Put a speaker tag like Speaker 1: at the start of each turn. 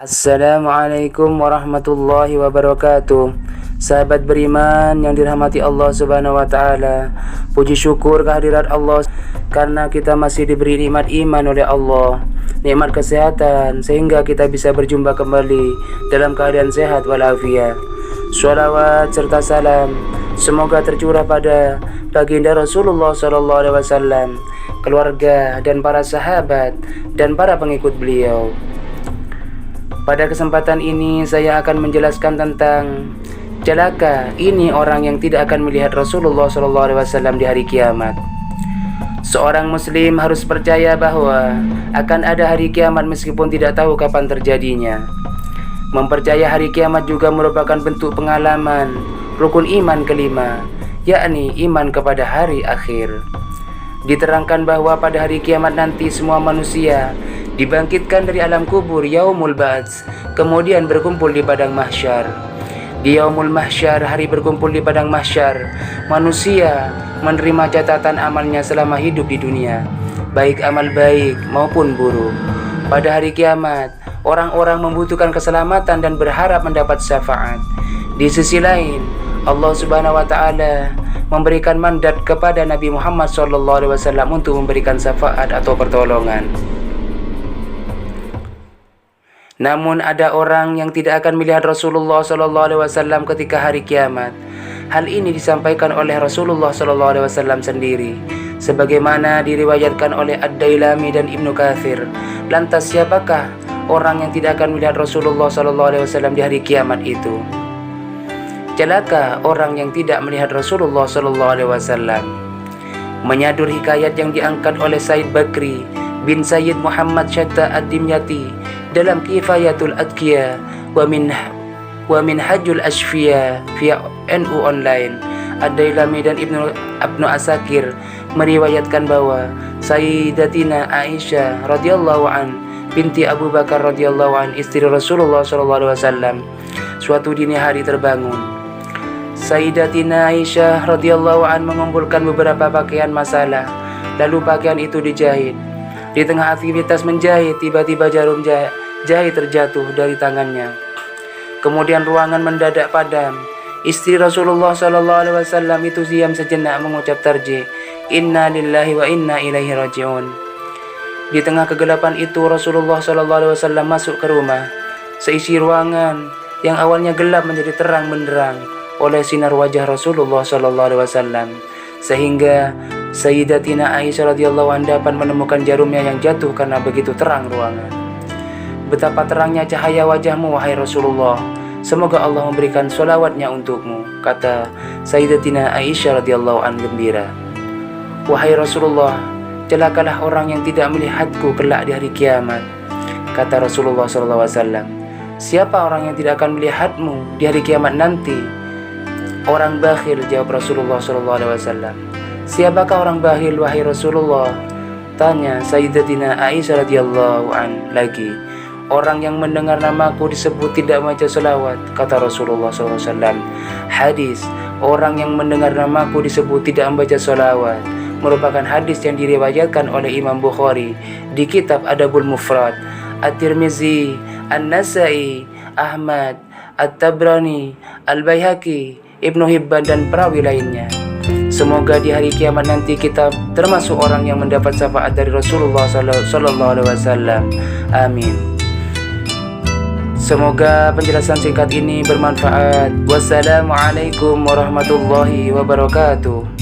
Speaker 1: Assalamualaikum warahmatullahi wabarakatuh. Sahabat beriman yang dirahmati Allah Subhanahu wa taala, puji syukur kehadirat Allah karena kita masih diberi nikmat iman oleh Allah, nikmat kesehatan sehingga kita bisa berjumpa kembali dalam keadaan sehat walafiat. Shalawat serta salam semoga tercurah pada baginda Rasulullah SAW, keluarga dan para sahabat dan para pengikut beliau. Pada kesempatan ini saya akan menjelaskan tentang celaka ini orang yang tidak akan melihat Rasulullah SAW di hari kiamat. Seorang muslim harus percaya bahwa akan ada hari kiamat meskipun tidak tahu kapan terjadinya. Mempercayai hari kiamat juga merupakan bentuk pengalaman rukun iman kelima, yakni iman kepada hari akhir. Diterangkan bahwa pada hari kiamat nanti semua manusia dibangkitkan dari alam kubur yaumul ba'ts, kemudian berkumpul di padang mahsyar. Di yaumul mahsyar, hari berkumpul di padang mahsyar, manusia menerima catatan amalnya selama hidup di dunia, baik amal baik maupun buruk. Pada hari kiamat, orang-orang membutuhkan keselamatan dan berharap mendapat syafaat. Di sisi lain, Allah Subhanahu wa taala memberikan mandat kepada Nabi Muhammad SAW untuk memberikan syafaat atau pertolongan. Namun ada orang yang tidak akan melihat Rasulullah SAW ketika hari kiamat. Hal ini disampaikan oleh Rasulullah SAW sendiri, sebagaimana diriwayatkan oleh Ad-Dailami dan Ibnu Katsir. Lantas siapakah orang yang tidak akan melihat Rasulullah SAW di hari kiamat itu? Celaka orang yang tidak melihat Rasulullah SAW. Menyadur hikayat yang diangkat oleh Said Bakri bin Sayyid Muhammad Syatta Ad-Dimyati dalam Kifayatul Adqiya wa Minhajul Asfiya via NU Online. Ad-Dailami dan Ibnu Asakir meriwayatkan bahwa Sayyidatina Aisyah radhiyallahu an binti Abu Bakar radhiyallahu an, istri Rasulullah SAW, suatu dini hari terbangun. Sayyidatina Aisyah radhiyallahu an mengumpulkan beberapa pakaian masalah, lalu pakaian itu dijahit. Di tengah aktivitas menjahit, tiba-tiba jarum jahit terjatuh dari tangannya. Kemudian ruangan mendadak padam. Istri Rasulullah SAW itu diam sejenak mengucap tarjih, Inna lillahi wa inna ilaihi raji'un. Di tengah kegelapan itu Rasulullah SAW masuk ke rumah. Seisi ruangan yang awalnya gelap menjadi terang benderang oleh sinar wajah Rasulullah SAW, sehingga Sayyidatina Aisyah radhiyallahu anha dapat menemukan jarumnya yang jatuh karena begitu terang ruangan. Betapa terangnya cahaya wajahmu wahai Rasulullah, semoga Allah memberikan sholawatnya untukmu, kata Sayyidatina Aisyah radhiyallahu anha gembira. Wahai Rasulullah, celakalah orang yang tidak melihatku kelak di hari kiamat, kata Rasulullah SAW. Siapa orang yang tidak akan melihatmu di hari kiamat nanti? Orang bakhil, jawab Rasulullah SAW. Siapakah orang bakhil wahai Rasulullah? Tanya Sayyidatina Aisyah radhiyallahu an lagi. Orang yang mendengar namaku disebut tidak membaca selawat, kata Rasulullah SAW. Hadis orang yang mendengar namaku disebut tidak membaca selawat merupakan hadis yang diriwayatkan oleh Imam Bukhari di kitab Adabul Mufrad, At-Tirmizi, An-Nasai, Ahmad, At-Tabrani, Al-Baihaqi, Ibnu Hibban dan perawi lainnya. Semoga di hari kiamat nanti kita termasuk orang yang mendapat syafaat dari Rasulullah SAW. Amin. Semoga penjelasan singkat ini bermanfaat. Wassalamualaikum warahmatullahi wabarakatuh.